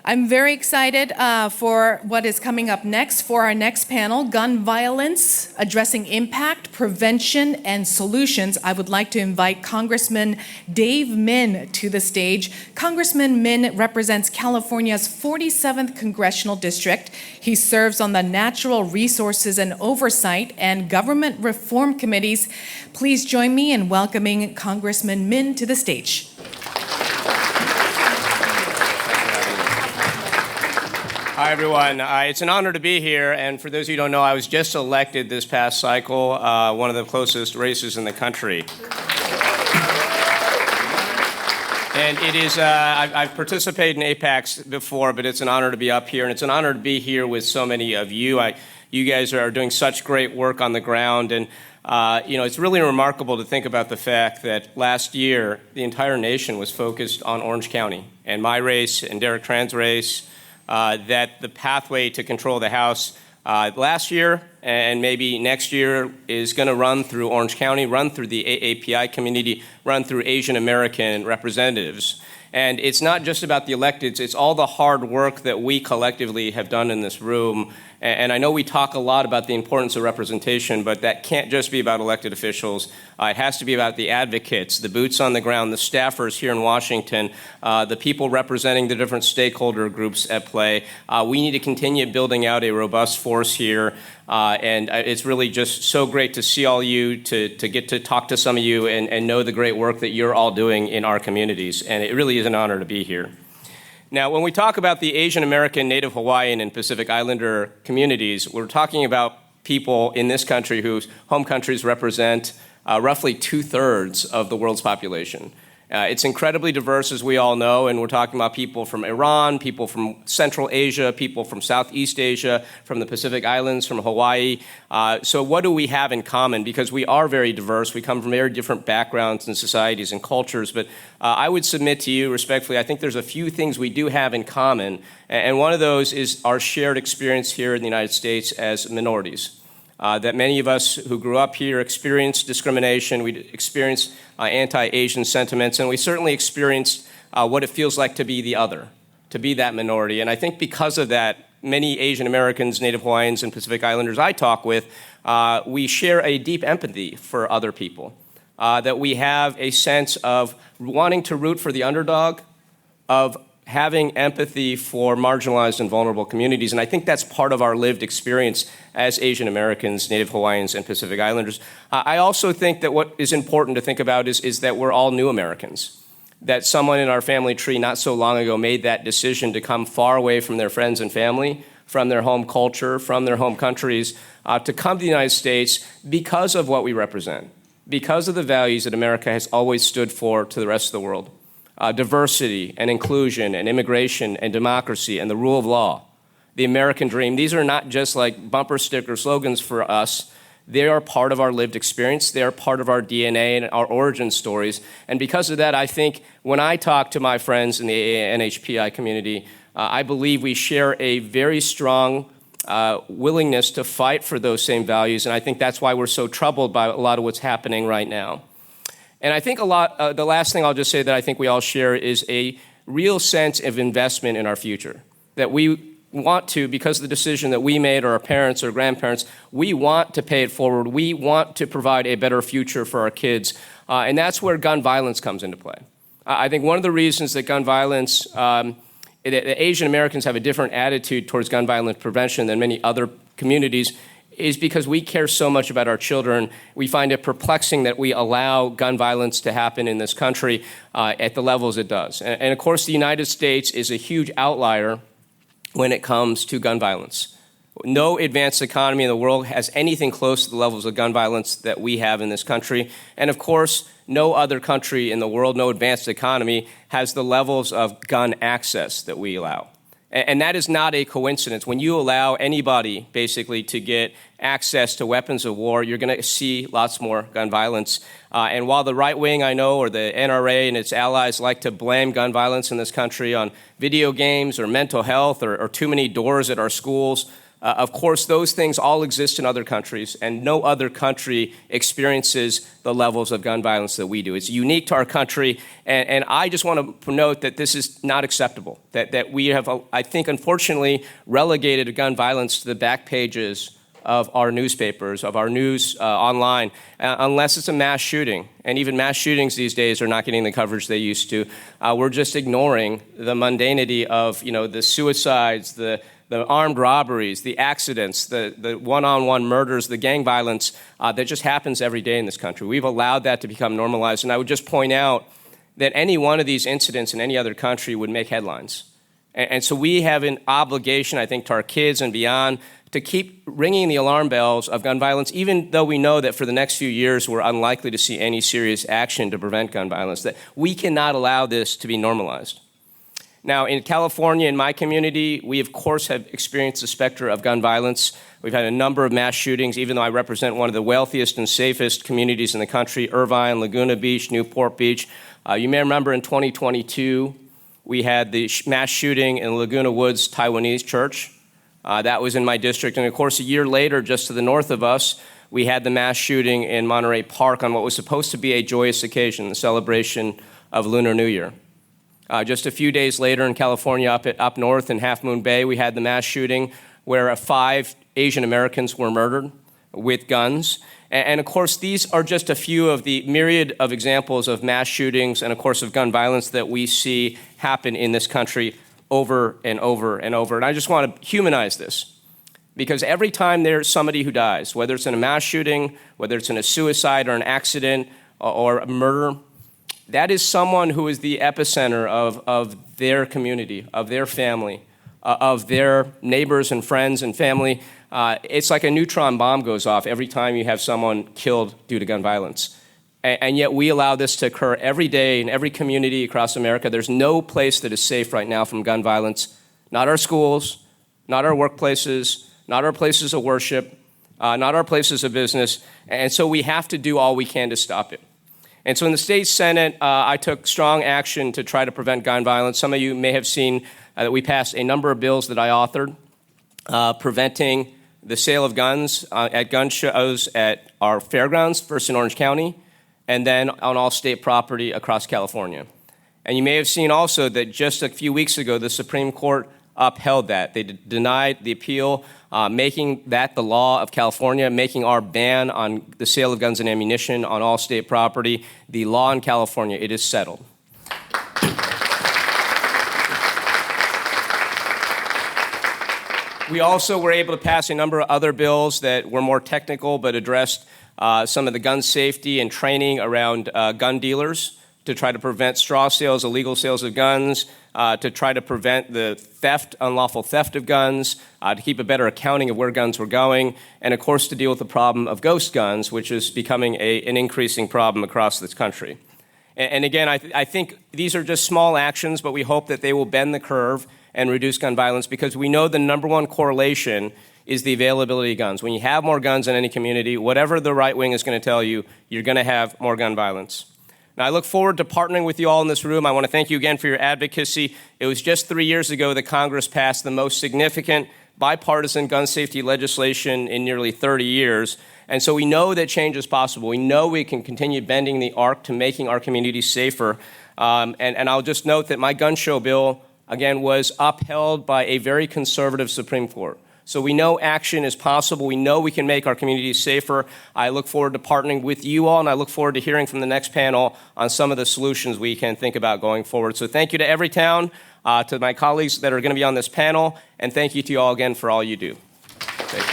I'm very excited for what is coming up next for our next panel, Gun Violence, Addressing Impact, Prevention, and Solutions. I would like to invite Congressman Dave Min to the stage. Congressman Min represents California's 47th Congressional District. He serves on the Natural Resources and Oversight and Government Reform Committees. Please join me in welcoming Congressman Min to the stage. Hi, everyone. It's an honor to be here. And for those of you who don't know, I was just elected this past cycle, one of the closest races in the country. And it is, I've participated in APAICS before, but it's an honor to be up here. And it's an honor to be here with so many of you. You guys are doing such great work on the ground. And, it's really remarkable to think about the fact that last year, the entire nation was focused on Orange County and my race and Derek Tran's race. That the pathway to control the House last year and maybe next year is going to run through Orange County, run through the API community, run through Asian American representatives. And it's not just about the electeds, it's all the hard work that we collectively have done in this room. And I know we talk a lot about the importance of representation, but that can't just be about elected officials. It has to be about the advocates, the boots on the ground, the staffers here in Washington, the people representing the different stakeholder groups at play. We need to continue building out a robust force here. And it's really just so great to see all you, to get to talk to some of you and know the great work that you're all doing in our communities. And it really is an honor to be here. Now, when we talk about the Asian American, Native Hawaiian, and Pacific Islander communities, we're talking about people in this country whose home countries represent roughly 2/3 of the world's population. It's incredibly diverse, as we all know, and we're talking about people from Iran, people from Central Asia, people from Southeast Asia, from the Pacific Islands, from Hawaii. So what do we have in common? Because we are very diverse. We come from very different backgrounds and societies and cultures. But I would submit to you respectfully, I think there's a few things we do have in common. And one of those is our shared experience here in the United States as minorities. That many of us who grew up here experienced discrimination, we experienced anti-Asian sentiments, and we certainly experienced what it feels like to be the other, to be that minority. And I think because of that, many Asian Americans, Native Hawaiians, and Pacific Islanders I talk with, we share a deep empathy for other people, that we have a sense of wanting to root for the underdog, of having empathy for marginalized and vulnerable communities. And I think that's part of our lived experience as Asian Americans, Native Hawaiians, and Pacific Islanders. I also think that what is important to think about is that we're all new Americans, that someone in our family tree not so long ago made that decision to come far away from their friends and family, from their home culture, from their home countries, to come to the United States because of what we represent, because of the values that America has always stood for to the rest of the world. Diversity and inclusion and immigration and democracy and the rule of law, the American dream. These are not just like bumper sticker slogans for us. They are part of our lived experience. They are part of our DNA and our origin stories. And because of that, I think when I talk to my friends in the NHPI community, I believe we share a very strong willingness to fight for those same values. And I think that's why we're so troubled by a lot of what's happening right now. And I think the last thing I'll just say that I think we all share is a real sense of investment in our future. That we want to, because of the decision that we made, or our parents or grandparents, we want to pay it forward. We want to provide a better future for our kids. And that's where gun violence comes into play. I think one of the reasons that gun violence, Asian Americans have a different attitude towards gun violence prevention than many other communities is because we care so much about our children. We find it perplexing that we allow gun violence to happen in this country at the levels it does. And of course, the United States is a huge outlier when it comes to gun violence. No advanced economy in the world has anything close to the levels of gun violence that we have in this country. And of course, no other country in the world, no advanced economy, has the levels of gun access that we allow. And that is not a coincidence. When you allow anybody, basically, to get access to weapons of war, you're going to see lots more gun violence. And while the right wing, I know, or the NRA and its allies like to blame gun violence in this country on video games or mental health or too many doors at our schools, Of course, those things all exist in other countries, and no other country experiences the levels of gun violence that we do. It's unique to our country, and I just want to note that this is not acceptable, that we have, I think, unfortunately, relegated gun violence to the back pages of our newspapers, of our news online, unless it's a mass shooting. And even mass shootings these days are not getting the coverage they used to. We're just ignoring the mundanity of, the suicides, the armed robberies, the accidents, the one-on-one murders, the gang violence that just happens every day in this country. We've allowed that to become normalized. And I would just point out that any one of these incidents in any other country would make headlines. And so we have an obligation, I think, to our kids and beyond to keep ringing the alarm bells of gun violence, even though we know that for the next few years we're unlikely to see any serious action to prevent gun violence, that we cannot allow this to be normalized. Now, in California, in my community, we, of course, have experienced the specter of gun violence. We've had a number of mass shootings, even though I represent one of the wealthiest and safest communities in the country, Irvine, Laguna Beach, Newport Beach. You may remember in 2022, we had the mass shooting in Laguna Woods Taiwanese church. That was in my district. And of course, a year later, just to the north of us, we had the mass shooting in Monterey Park on what was supposed to be a joyous occasion, the celebration of Lunar New Year. Just a few days later in California, up north in Half Moon Bay, we had the mass shooting where 5 Asian Americans were murdered with guns. And of course, these are just a few of the myriad of examples of mass shootings and, of course, of gun violence that we see happen in this country over and over and over. And I just want to humanize this, because every time there's somebody who dies, whether it's in a mass shooting, whether it's in a suicide or an accident or a murder, that is someone who is the epicenter of their community, of their family, of their neighbors and friends and family. It's like a neutron bomb goes off every time you have someone killed due to gun violence. And yet we allow this to occur every day in every community across America. There's no place that is safe right now from gun violence. Not our schools, not our workplaces, not our places of worship, not our places of business. And so we have to do all we can to stop it. And so in the state Senate, I took strong action to try to prevent gun violence. Some of you may have seen that we passed a number of bills that I authored, preventing the sale of guns at gun shows at our fairgrounds, first in Orange County, and then on all state property across California. And you may have seen also that just a few weeks ago, the Supreme Court upheld that. They denied the appeal, making that the law of California, making our ban on the sale of guns and ammunition on all state property the law in California. It is settled. We also were able to pass a number of other bills that were more technical but addressed some of the gun safety and training around gun dealers to try to prevent straw sales, illegal sales of guns, to try to prevent the theft, unlawful theft of guns, to keep a better accounting of where guns were going, and of course to deal with the problem of ghost guns, which is becoming an increasing problem across this country. And again, I think these are just small actions, but we hope that they will bend the curve and reduce gun violence, because we know the number one correlation is the availability of guns. When you have more guns in any community, whatever the right wing is going to tell you, you're going to have more gun violence. Now, I look forward to partnering with you all in this room. I want to thank you again for your advocacy. It was just 3 years ago that Congress passed the most significant bipartisan gun safety legislation in nearly 30 years. And so we know that change is possible. We know we can continue bending the arc to making our communities safer. And I'll just note that my gun show bill, again, was upheld by a very conservative Supreme Court. So we know action is possible. We know we can make our communities safer. I look forward to partnering with you all, and I look forward to hearing from the next panel on some of the solutions we can think about going forward. So thank you to Everytown, to my colleagues that are going to be on this panel, and thank you to you all again for all you do. Thank you.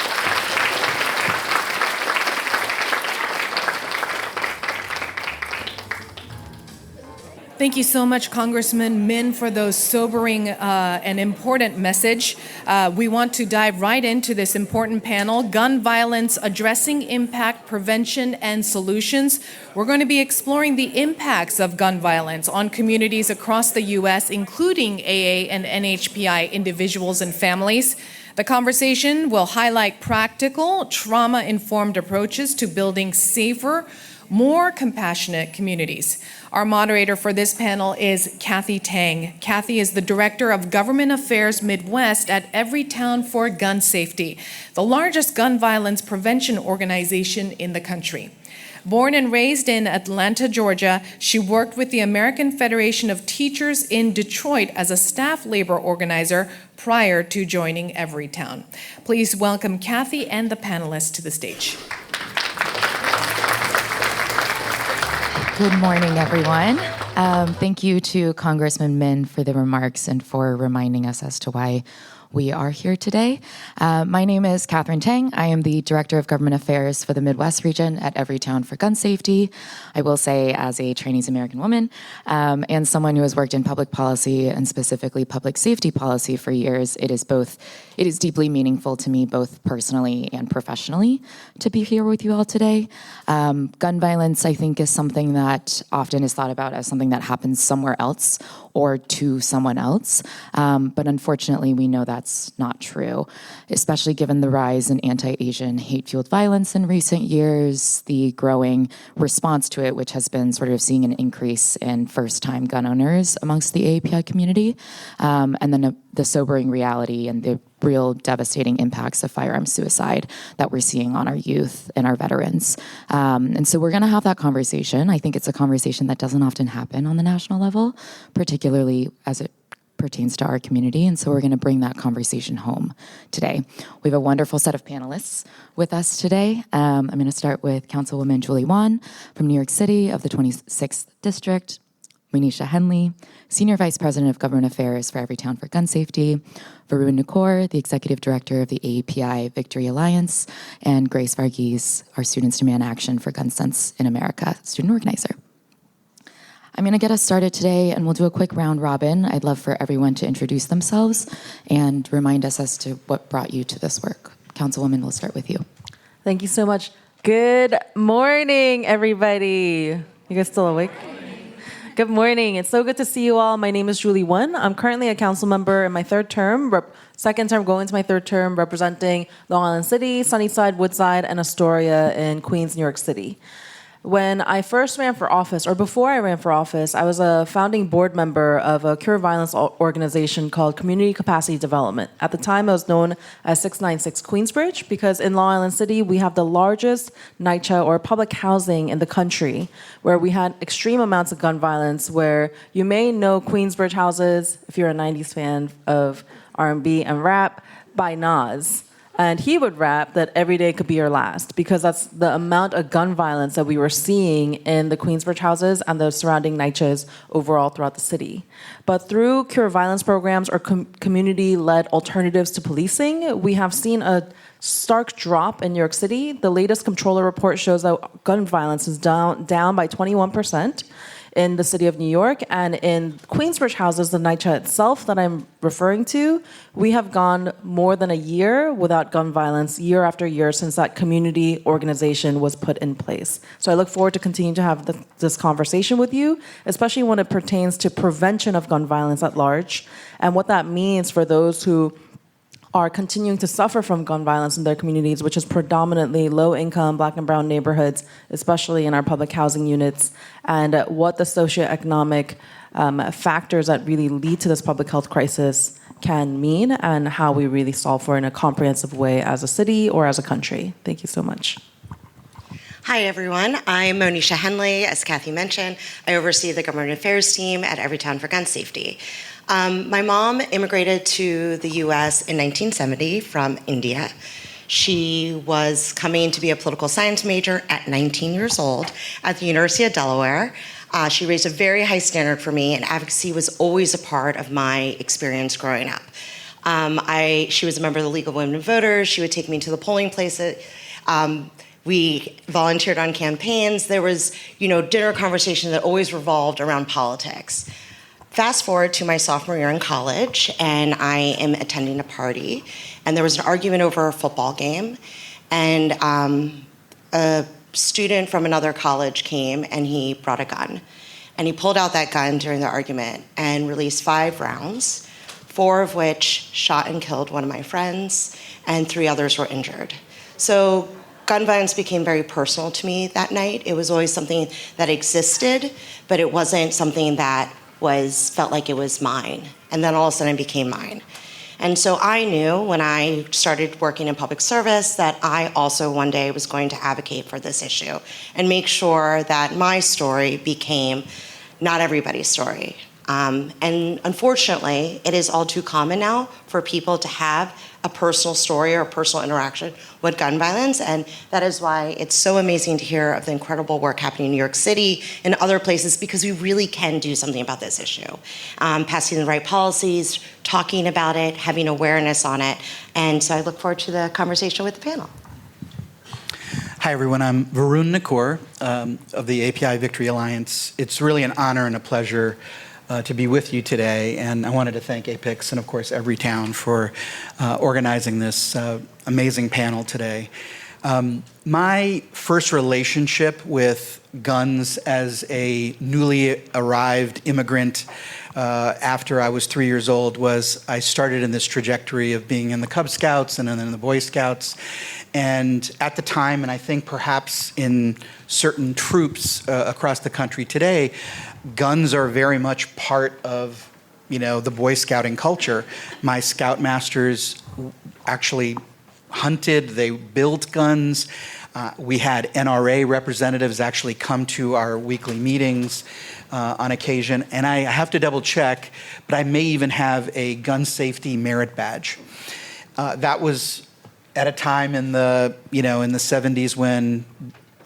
Thank you so much, Congressman Min, for those sobering and important message. We want to dive right into this important panel, Gun Violence, Addressing Impact, Prevention, and Solutions. We're going to be exploring the impacts of gun violence on communities across the U.S., including AA and NHPI individuals and families. The conversation will highlight practical, trauma-informed approaches to building safer, more compassionate communities. Our moderator for this panel is Kathy Tang. Kathy is the Director of Government Affairs Midwest at Everytown for Gun Safety, the largest gun violence prevention organization in the country. Born and raised in Atlanta, Georgia, she worked with the American Federation of Teachers in Detroit as a staff labor organizer prior to joining Everytown. Please welcome Kathy and the panelists to the stage. Good morning, everyone. Thank you to Congressman Min for the remarks and for reminding us as to why we are here today. My name is Catherine Tang. I am the Director of Government Affairs for the Midwest region at Everytown for Gun Safety. I will say, as a Chinese American woman and someone who has worked in public policy and specifically public safety policy for years, it is deeply meaningful to me, both personally and professionally, to be here with you all today. Gun violence, I think, is something that often is thought about as something that happens somewhere else or to someone else. But unfortunately, we know that's not true, especially given the rise in anti-Asian hate-fueled violence in recent years, the growing response to it, which has been sort of seeing an increase in first-time gun owners amongst the API community, and then the sobering reality and the real devastating impacts of firearm suicide that we're seeing on our youth and our veterans. And so we're going to have that conversation. I think it's a conversation that doesn't often happen on the national level, particularly as it pertains to our community. And so we're going to bring that conversation home today. We have a wonderful set of panelists with us today. I'm going to start with Councilwoman Julie Wan from New York City of the 26th District, Monisha Henley, Senior Vice President of Government Affairs for Everytown for Gun Safety, Varun Nakor, the Executive Director of the API Victory Alliance, and Grace Varghese, our Students Demand Action for Gun Sense in America student organizer. I'm going to get us started today, and we'll do a quick round robin. I'd love for everyone to introduce themselves and remind us as to what brought you to this work. Councilwoman, we'll start with you. Thank you so much. Good morning, everybody. You guys still awake? Good morning. It's so good to see you all. My name is Julie Wan. I'm currently a council member in my third term, second term going into my third term, representing Long Island City, Sunnyside, Woodside, and Astoria in Queens, New York City. When I first ran for office, or before I ran for office, I was a founding board member of a cure violence organization called Community Capacity Development. At the time, it was known as 696 Queensbridge, because in Long Island City, we have the largest NYCHA, or public housing, in the country, where we had extreme amounts of gun violence, where you may know Queensbridge houses, if you're a 90s fan of R&B and rap, by Nas. And he would rap that every day could be your last, because that's the amount of gun violence that we were seeing in the Queensbridge houses and the surrounding NYCHAs overall throughout the city. But through cure violence programs or community-led alternatives to policing, we have seen a stark drop in New York City. The latest comptroller report shows that gun violence is down by 21%. In the city of New York, and in Queensbridge houses, the NYCHA itself that I'm referring to, we have gone more than a year without gun violence, year after year, since that community organization was put in place. So I look forward to continuing to have this conversation with you, especially when it pertains to prevention of gun violence at large, and what that means for those who are continuing to suffer from gun violence in their communities, which is predominantly low-income Black and brown neighborhoods, especially in our public housing units, and what the socioeconomic factors that really lead to this public health crisis can mean, and how we really solve for it in a comprehensive way as a city or as a country. Thank you so much. Hi, everyone. I'm Monisha Henley. As Kathy mentioned, I oversee the government affairs team at Everytown for Gun Safety. My mom immigrated to the U.S. in 1970 from India. She was coming to be a political science major at 19 years old at the University of Delaware. She raised a very high standard for me, and advocacy was always a part of my experience growing up. She was a member of the League of Women Voters. She would take me to the polling places. We volunteered on campaigns. There was, dinner conversation that always revolved around politics. Fast forward to my sophomore year in college, and I am attending a party, and there was an argument over a football game, and a student from another college came, and he brought a gun, and he pulled out that gun during the argument and released 5 rounds, 4 of which shot and killed one of my friends, and 3 others were injured. So gun violence became very personal to me that night. It was always something that existed, but it wasn't something that felt like it was mine. And then all of a sudden it became mine. And so I knew when I started working in public service that I also one day was going to advocate for this issue and make sure that my story became not everybody's story. And unfortunately, it is all too common now for people to have a personal story or a personal interaction with gun violence. And that is why it's so amazing to hear of the incredible work happening in New York City and other places, because we really can do something about this issue. Passing the right policies, talking about it, having awareness on it. And so I look forward to the conversation with the panel. Hi, everyone. I'm Varun Nakour of the API Victory Alliance. It's really an honor and a pleasure to be with you today, and I wanted to thank APAICS and, of course, Everytown for organizing this amazing panel today. My first relationship with guns as a newly arrived immigrant after I was 3 years old was I started in this trajectory of being in the Cub Scouts and then in the Boy Scouts. And at the time, and I think perhaps in certain troops across the country today, guns are very much part of, the Boy Scouting culture. My Scoutmasters actually hunted, they built guns. We had NRA representatives actually come to our weekly meetings on occasion. And I have to double check, but I may even have a gun safety merit badge. That was at a time in the 70s when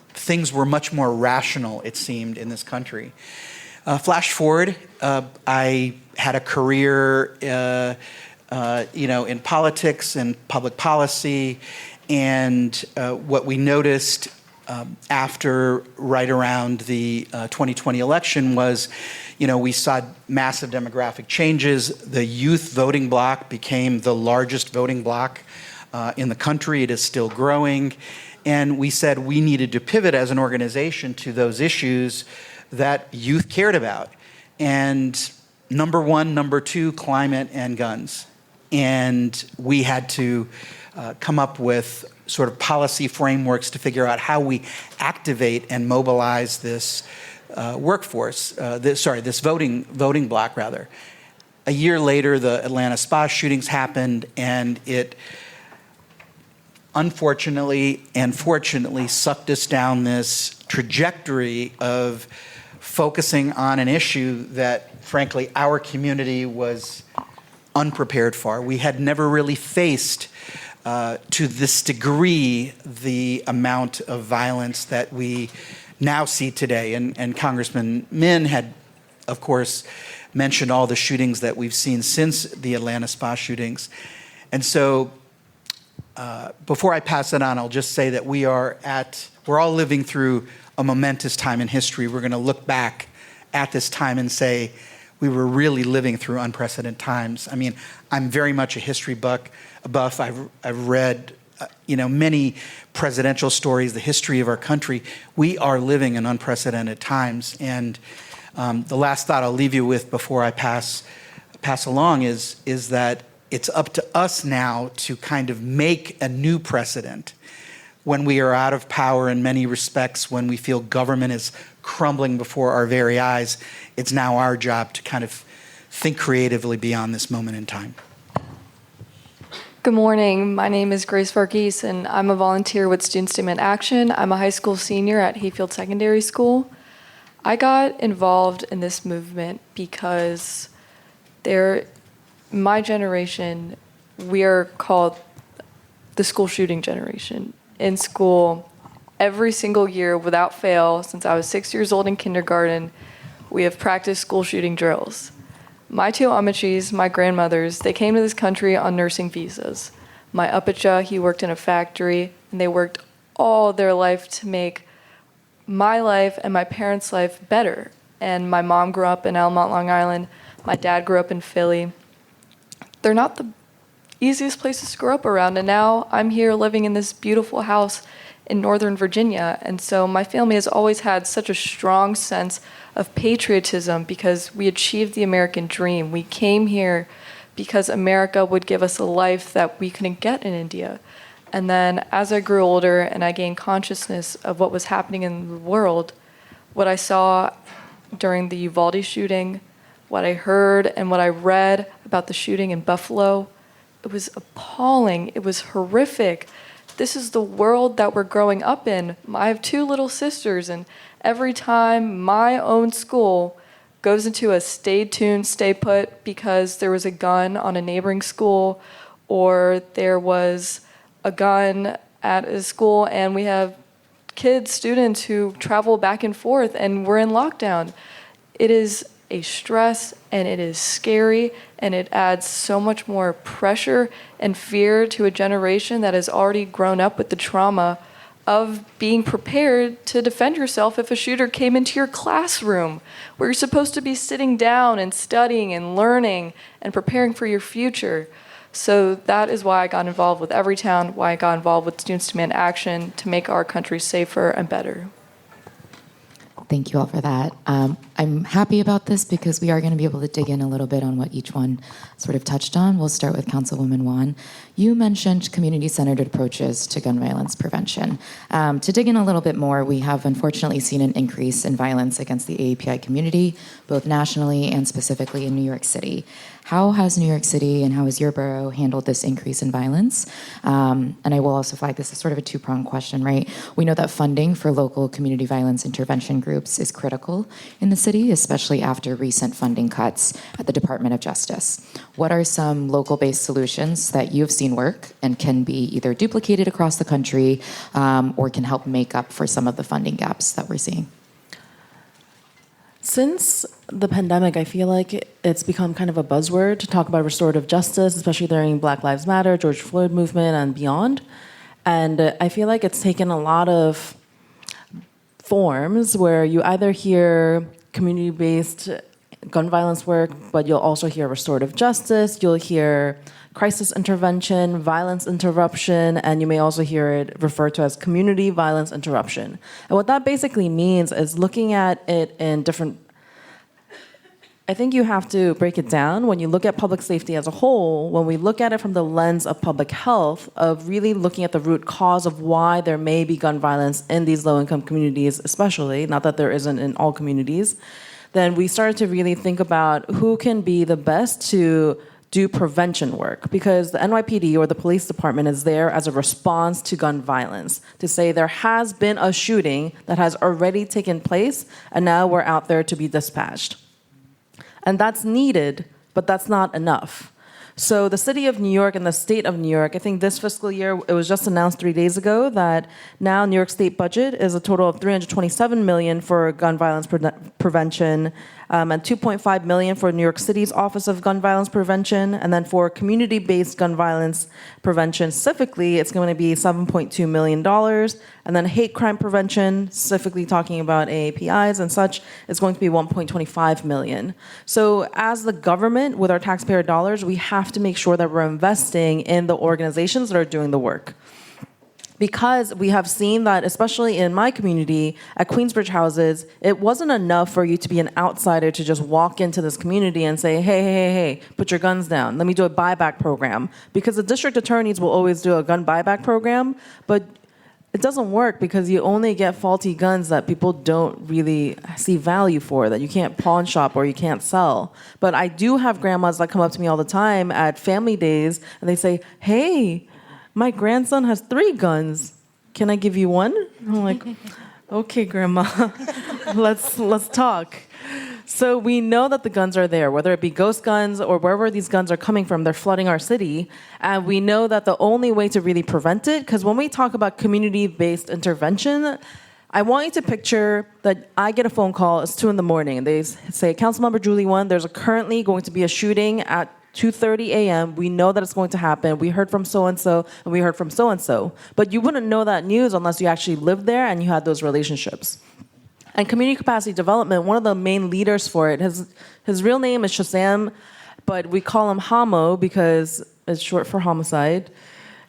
things were much more rational, it seemed, in this country. Flash forward, I had a career, in politics and public policy, and what we noticed after right around the 2020 election was, we saw massive demographic changes. The youth voting bloc became the largest voting bloc in the country. It is still growing. And we said we needed to pivot as an organization to those issues that youth cared about. And number one, number two, climate and guns. And we had to come up with sort of policy frameworks to figure out how we activate and mobilize this workforce, this voting bloc rather. A year later, the Atlanta spa shootings happened, and it unfortunately and fortunately sucked us down this trajectory of focusing on an issue that, frankly, our community was unprepared for. We had never really faced to this degree the amount of violence that we now see today. And Congressman Min had, of course, mentioned all the shootings that we've seen since the Atlanta spa shootings. And so before I pass it on, I'll just say that we're all living through a momentous time in history. We're going to look back at this time and say, we were really living through unprecedented times. I mean, I'm very much a history buff. I've read, many presidential stories, the history of our country. We are living in unprecedented times. And the last thought I'll leave you with before I pass along is that it's up to us now to kind of make a new precedent when we are out of power in many respects, when we feel government is crumbling before our very eyes. It's now our job to kind of think creatively beyond this moment in time. Good morning. My name is Grace Varghese, and I'm a volunteer with Student Statement Action. I'm a high school senior at Hayfield Secondary School. I got involved in this movement because my generation, we are called the school shooting generation. In school, every single year without fail, since I was 6 years old in kindergarten, we have practiced school shooting drills. My two amachis, my grandmothers, they came to this country on nursing visas. My apacha, he worked in a factory, and they worked all their life to make my life and my parents' life better. And my mom grew up in Almont, Long Island. My dad grew up in Philly. They're not the easiest places to grow up around, and now I'm here living in this beautiful house in Northern Virginia. And so my family has always had such a strong sense of patriotism because we achieved the American dream. We came here because America would give us a life that we couldn't get in India. And then as I grew older and I gained consciousness of what was happening in the world, what I saw during the Uvalde shooting, what I heard and what I read about the shooting in Buffalo, it was appalling. It was horrific. This is the world that we're growing up in. I have 2 little sisters, and every time my own school goes into a stay tuned, stay put because there was a gun on a neighboring school, or there was a gun at a school, and we have kids, students who travel back and forth, and we're in lockdown. It is a stress, and it is scary, and it adds so much more pressure and fear to a generation that has already grown up with the trauma of being prepared to defend yourself if a shooter came into your classroom, where you're supposed to be sitting down and studying and learning and preparing for your future. So that is why I got involved with Everytown, why I got involved with Students Demand Action, to make our country safer and better. Thank you all for that. I'm happy about this because we are going to be able to dig in a little bit on what each one sort of touched on. We'll start with Councilwoman Wan. You mentioned community-centered approaches to gun violence prevention. To dig in a little bit more, we have unfortunately seen an increase in violence against the AAPI community, both nationally and specifically in New York City. How has New York City and how has your borough handled this increase in violence? And I will also flag this as sort of a two-pronged question, right? We know that funding for local community violence intervention groups is critical in the city, especially after recent funding cuts at the Department of Justice. What are some local-based solutions that you've seen work and can be either duplicated across the country or can help make up for some of the funding gaps that we're seeing? Since the pandemic, I feel like it's become kind of a buzzword to talk about restorative justice, especially during Black Lives Matter, George Floyd movement, and beyond. And I feel like it's taken a lot of forms where you either hear community-based gun violence work, but you'll also hear restorative justice, you'll hear crisis intervention, violence interruption, and you may also hear it referred to as community violence interruption. And what that basically means is looking at it in different, I think you have to break it down. When you look at public safety as a whole, when we look at it from the lens of public health, of really looking at the root cause of why there may be gun violence in these low-income communities especially, not that there isn't in all communities, then we started to really think about who can be the best to do prevention work, because the NYPD or the police department is there as a response to gun violence, to say there has been a shooting that has already taken place and now we're out there to be dispatched. And that's needed, but that's not enough. So the city of New York and the state of New York, I think this fiscal year, it was just announced 3 days ago that now New York State budget is a total of $327 million for gun violence prevention, and $2.5 million for New York City's Office of Gun Violence Prevention, and then for community-based gun violence prevention specifically, it's going to be $7.2 million, and then hate crime prevention, specifically talking about AAPIs and such, is going to be $1.25 million. So as the government, with our taxpayer dollars, we have to make sure that we're investing in the organizations that are doing the work. Because we have seen that, especially in my community, at Queensbridge houses, it wasn't enough for you to be an outsider to just walk into this community and say, hey, put your guns down. Let me do a buyback program. Because the district attorneys will always do a gun buyback program, but it doesn't work because you only get faulty guns that people don't really see value for, that you can't pawn shop or you can't sell. But I do have grandmas that come up to me all the time at family days and they say, hey, my grandson has 3 guns. Can I give you one? I'm like, okay, Grandma, let's talk. So we know that the guns are there, whether it be ghost guns or wherever these guns are coming from, they're flooding our city. And we know that the only way to really prevent it, because when we talk about community-based intervention, I want you to picture that I get a phone call, it's 2 a.m. They say, Councilmember Julie 1, there's currently going to be a shooting at 2:30 a.m. We know that it's going to happen. We heard from so-and-so, and we heard from so-and-so. But you wouldn't know that news unless you actually lived there and you had those relationships. And community capacity development, one of the main leaders for it, his real name is Shazam, but we call him Hamo because it's short for homicide.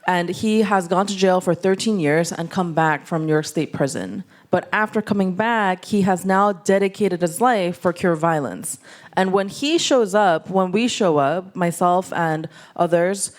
And he has gone to jail for 13 years and come back from New York State prison. But after coming back, he has now dedicated his life for Cure Violence. And when he shows up, when we show up, myself and others,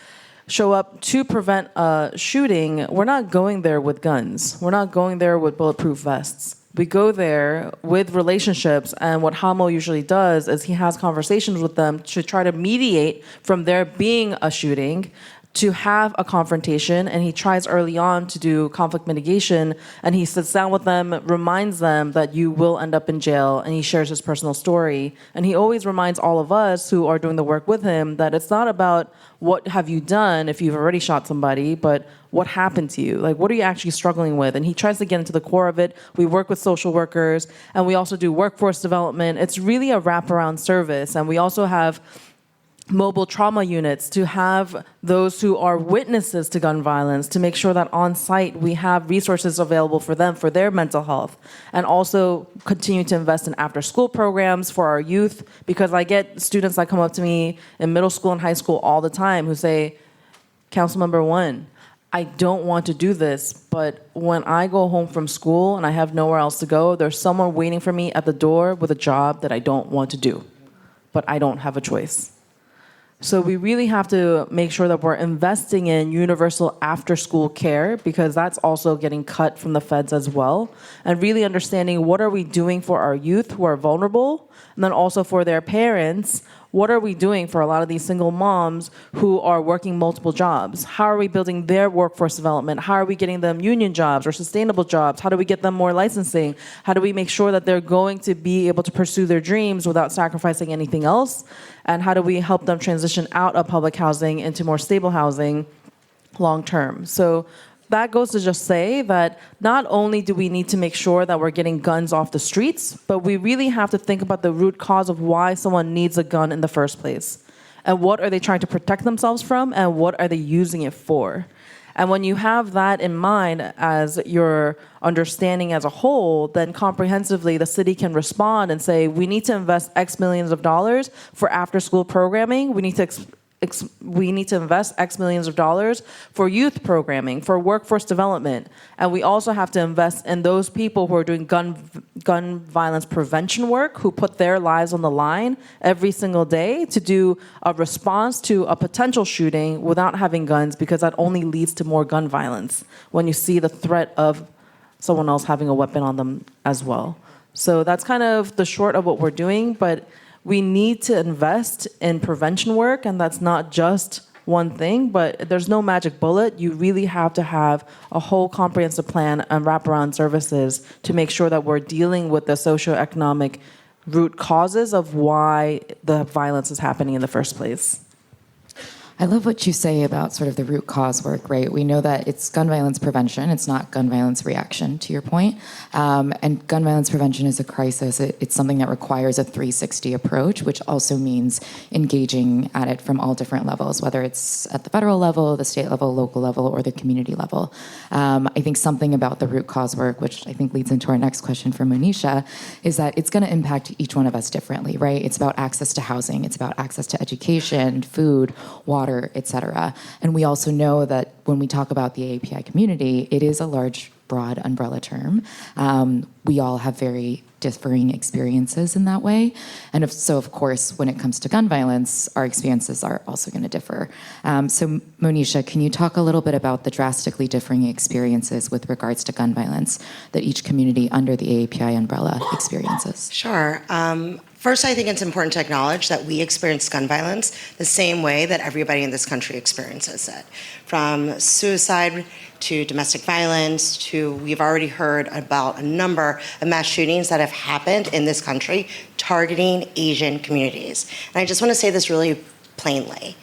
show up to prevent a shooting, we're not going there with guns. We're not going there with bulletproof vests. We go there with relationships, and what Hamo usually does is he has conversations with them to try to mediate from there being a shooting to have a confrontation, and he tries early on to do conflict mitigation, and he sits down with them, reminds them that you will end up in jail, and he shares his personal story. And he always reminds all of us who are doing the work with him that it's not about what have you done if you've already shot somebody, but what happened to you? Like, what are you actually struggling with? And he tries to get into the core of it. We work with social workers, and we also do workforce development. It's really a wraparound service, and we also have mobile trauma units to have those who are witnesses to gun violence, to make sure that on site we have resources available for them for their mental health, and also continue to invest in after school programs for our youth, because I get students that come up to me in middle school and high school all the time who say, Councilmember One, I don't want to do this, but when I go home from school and I have nowhere else to go, there's someone waiting for me at the door with a job that I don't want to do, but I don't have a choice. So we really have to make sure that we're investing in universal after-school care, because that's also getting cut from the feds as well, and really understanding what are we doing for our youth who are vulnerable, and then also for their parents, what are we doing for a lot of these single moms who are working multiple jobs? How are we building their workforce development? How are we getting them union jobs or sustainable jobs? How do we get them more licensing? How do we make sure that they're going to be able to pursue their dreams without sacrificing anything else? And how do we help them transition out of public housing into more stable housing long term? So that goes to just say that not only do we need to make sure that we're getting guns off the streets, but we really have to think about the root cause of why someone needs a gun in the first place. And what are they trying to protect themselves from, and what are they using it for? And when you have that in mind as your understanding as a whole, then comprehensively the city can respond and say, we need to invest X millions of dollars for after-school programming. We need to invest X millions of dollars for youth programming, for workforce development. And we also have to invest in those people who are doing gun violence prevention work, who put their lives on the line every single day to do a response to a potential shooting without having guns, because that only leads to more gun violence when you see the threat of someone else having a weapon on them as well. So that's kind of the short of what we're doing, but we need to invest in prevention work, and that's not just one thing, but there's no magic bullet. You really have to have a whole comprehensive plan and wraparound services to make sure that we're dealing with the socioeconomic root causes of why the violence is happening in the first place. I love what you say about sort of the root cause work, right? We know that it's gun violence prevention. It's not gun violence reaction, to your point. And gun violence prevention is a crisis. It's something that requires a 360 approach, which also means engaging at it from all different levels, whether it's at the federal level, the state level, local level, or the community level. I think something about the root cause work, which I think leads into our next question for Monisha, is that it's going to impact each one of us differently, right? It's about access to housing. It's about access to education, food, water, et cetera. And we also know that when we talk about the API community, it is a large, broad umbrella term. We all have very differing experiences in that way. And so, of course, when it comes to gun violence, our experiences are also going to differ. So, Monisha, can you talk a little bit about the drastically differing experiences with regards to gun violence that each community under the API umbrella experiences? Sure. First, I think it's important to acknowledge that we experience gun violence the same way that everybody in this country experiences it. From suicide to domestic violence to, we've already heard about a number of mass shootings that have happened in this country targeting Asian communities. And I just want to say this really plainly.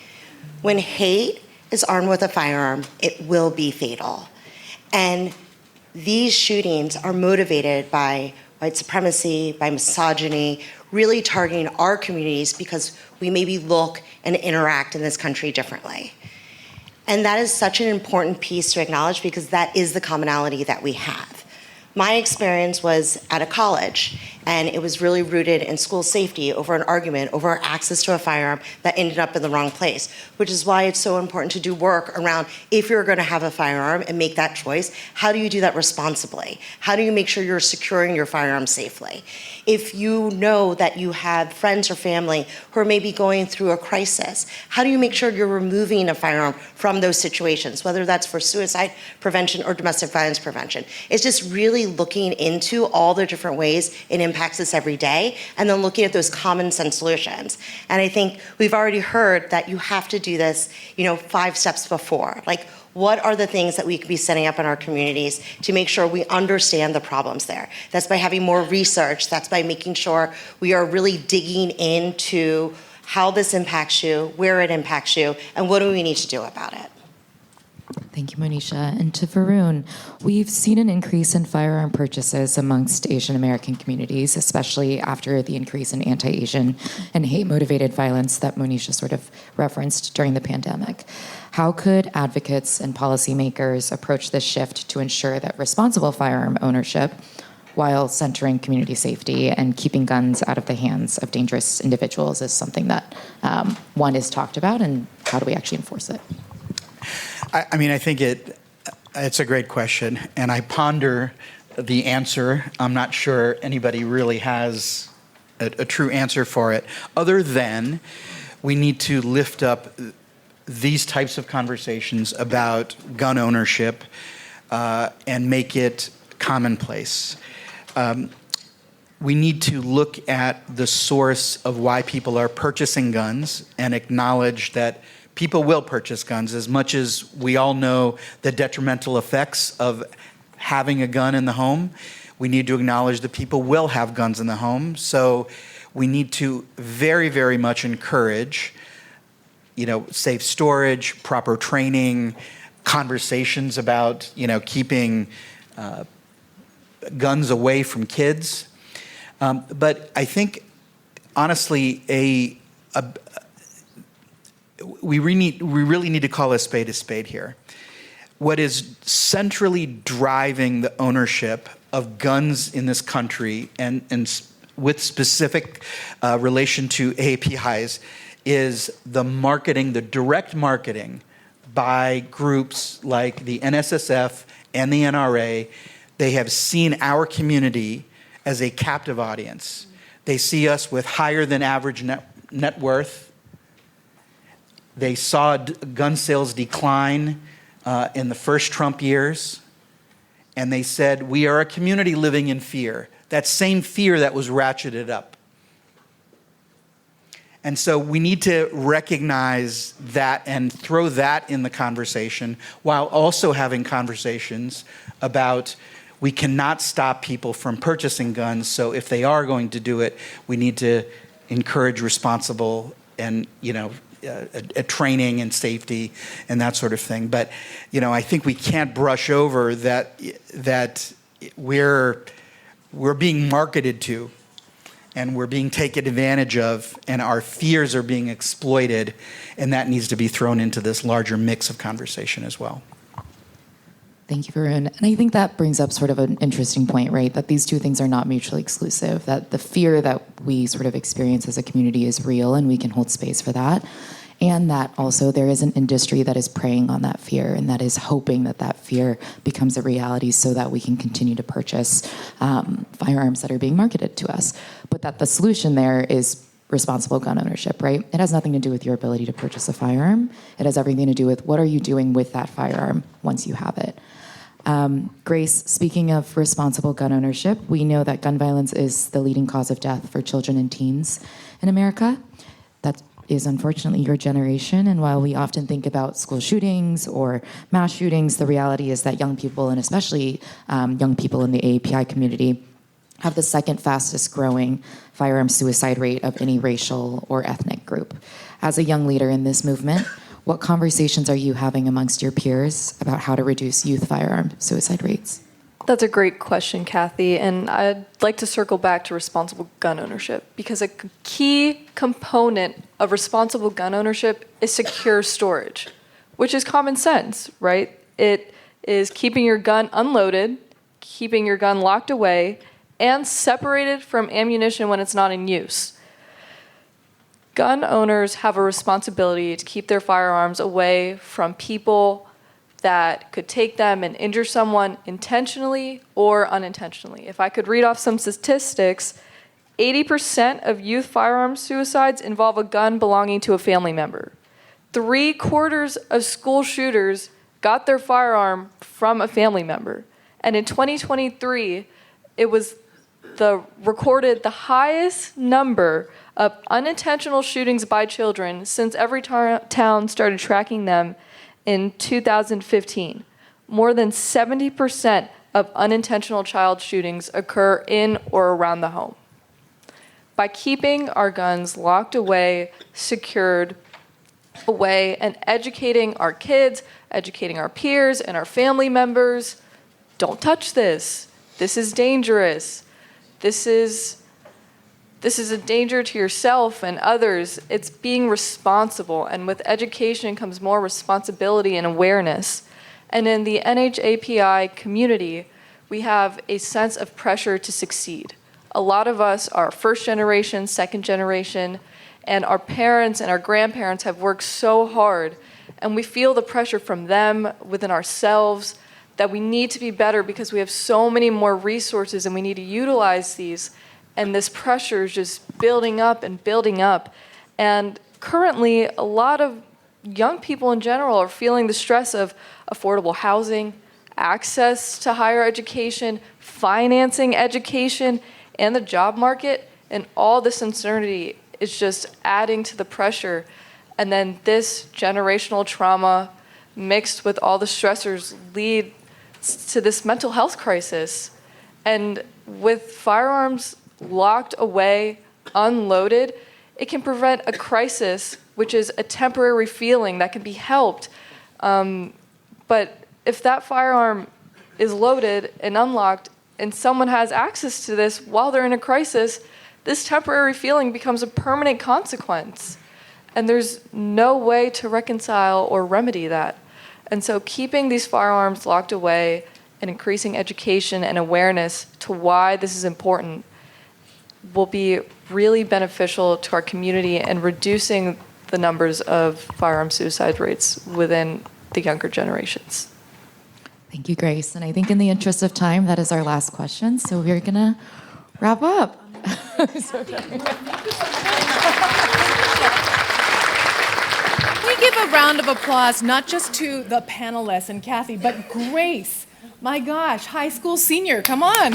When hate is armed with a firearm, it will be fatal. And these shootings are motivated by white supremacy, by misogyny, really targeting our communities because we maybe look and interact in this country differently. And that is such an important piece to acknowledge because that is the commonality that we have. My experience was at a college, And it was really rooted in school safety over an argument over access to a firearm that ended up in the wrong place, which is why it's so important to do work around if you're going to have a firearm and make that choice, how do you do that responsibly? How do you make sure you're securing your firearm safely? If you know that you have friends or family who are maybe going through a crisis, how do you make sure you're removing a firearm from those situations, whether that's for suicide prevention or domestic violence prevention? It's just really looking into all the different ways it impacts us every day, and then looking at those common sense solutions. And I think we've already heard that you have to do this, 5 steps before. Like, what are the things that we could be setting up in our communities to make sure we understand the problems there? That's by having more research. That's by making sure we are really digging into how this impacts you, where it impacts you, and what do we need to do about it. Thank you, Monisha. And to Varun, we've seen an increase in firearm purchases amongst Asian American communities, especially after the increase in anti-Asian and hate-motivated violence that Monisha sort of referenced during the pandemic. How could advocates and policymakers approach this shift to ensure that responsible firearm ownership, while centering community safety and keeping guns out of the hands of dangerous individuals, is something that, one, is talked about, and how do we actually enforce it? I think it's a great question, and I ponder the answer. I'm not sure anybody really has a true answer for it, other than we need to lift up these types of conversations about gun ownership and make it commonplace. We need to look at the source of why people are purchasing guns and acknowledge that people will purchase guns, as much as we all know the detrimental effects of having a gun in the home. We need to acknowledge that people will have guns in the home. So we need to very, very much encourage, safe storage, proper training, conversations about, keeping guns away from kids. But I think, honestly, we really need to call a spade here. What is centrally driving the ownership of guns in this country, and with specific relation to APIs, is the marketing, the direct marketing by groups like the NSSF and the NRA. They have seen our community as a captive audience. They see us with higher than average net worth. They saw gun sales decline in the first Trump years, and they said, we are a community living in fear. That same fear that was ratcheted up. And so we need to recognize that and throw that in the conversation, while also having conversations about we cannot stop people from purchasing guns. So if they are going to do it, we need to encourage responsible and, training and safety and that sort of thing. But, I think we can't brush over that we're being marketed to, and we're being taken advantage of, and our fears are being exploited, and that needs to be thrown into this larger mix of conversation as well. Thank you, Varun. And I think that brings up sort of an interesting point, right? That these two things are not mutually exclusive, that the fear that we sort of experience as a community is real, and we can hold space for that. And that also there is an industry that is preying on that fear, and that is hoping that that fear becomes a reality so that we can continue to purchase firearms that are being marketed to us. But that the solution there is responsible gun ownership, right? It has nothing to do with your ability to purchase a firearm. It has everything to do with what are you doing with that firearm once you have it. Grace, speaking of responsible gun ownership, we know that gun violence is the leading cause of death for children and teens in America. That is unfortunately your generation, and while we often think about school shootings or mass shootings, the reality is that young people, and especially young people in the API community, have the second fastest growing firearm suicide rate of any racial or ethnic group. As a young leader in this movement, what conversations are you having amongst your peers about how to reduce youth firearm suicide rates? That's a great question, Kathy, and I'd like to circle back to responsible gun ownership, because a key component of responsible gun ownership is secure storage, which is common sense, right? It is keeping your gun unloaded, keeping your gun locked away, and separated from ammunition when it's not in use. Gun owners have a responsibility to keep their firearms away from people that could take them and injure someone intentionally or unintentionally. If I could read off some statistics, 80% of youth firearm suicides involve a gun belonging to a family member. 3/4 of school shooters got their firearm from a family member. And in 2023, it was recorded the highest number of unintentional shootings by children since every town started tracking them in 2015. More than 70% of unintentional child shootings occur in or around the home. By keeping our guns locked away, secured away, and educating our kids, educating our peers and our family members, don't touch this. This is dangerous. This is a danger to yourself and others. It's being responsible, and with education comes more responsibility and awareness. And in the NHAPI community, we have a sense of pressure to succeed. A lot of us are first generation, second generation, and our parents and our grandparents have worked so hard, and we feel the pressure from them within ourselves that we need to be better because we have so many more resources and we need to utilize these. And this pressure is just building up and building up. And currently, a lot of young people in general are feeling the stress of affordable housing, access to higher education, financing education, and the job market. And all this uncertainty is just adding to the pressure. And then this generational trauma mixed with all the stressors lead to this mental health crisis. And with firearms locked away, unloaded, it can prevent a crisis, which is a temporary feeling that can be helped. But if that firearm is loaded and unlocked and someone has access to this while they're in a crisis, this temporary feeling becomes a permanent consequence. And there's no way to reconcile or remedy that. And so keeping these firearms locked away and increasing education and awareness to why this is important will be really beneficial to our community and reducing the numbers of firearm suicide rates within the younger generations. Thank you, Grace. And I think in the interest of time, that is our last question. So we're going to wrap up. We give a round of applause not just to the panelists and Kathy, but Grace. My gosh, high school senior, come on.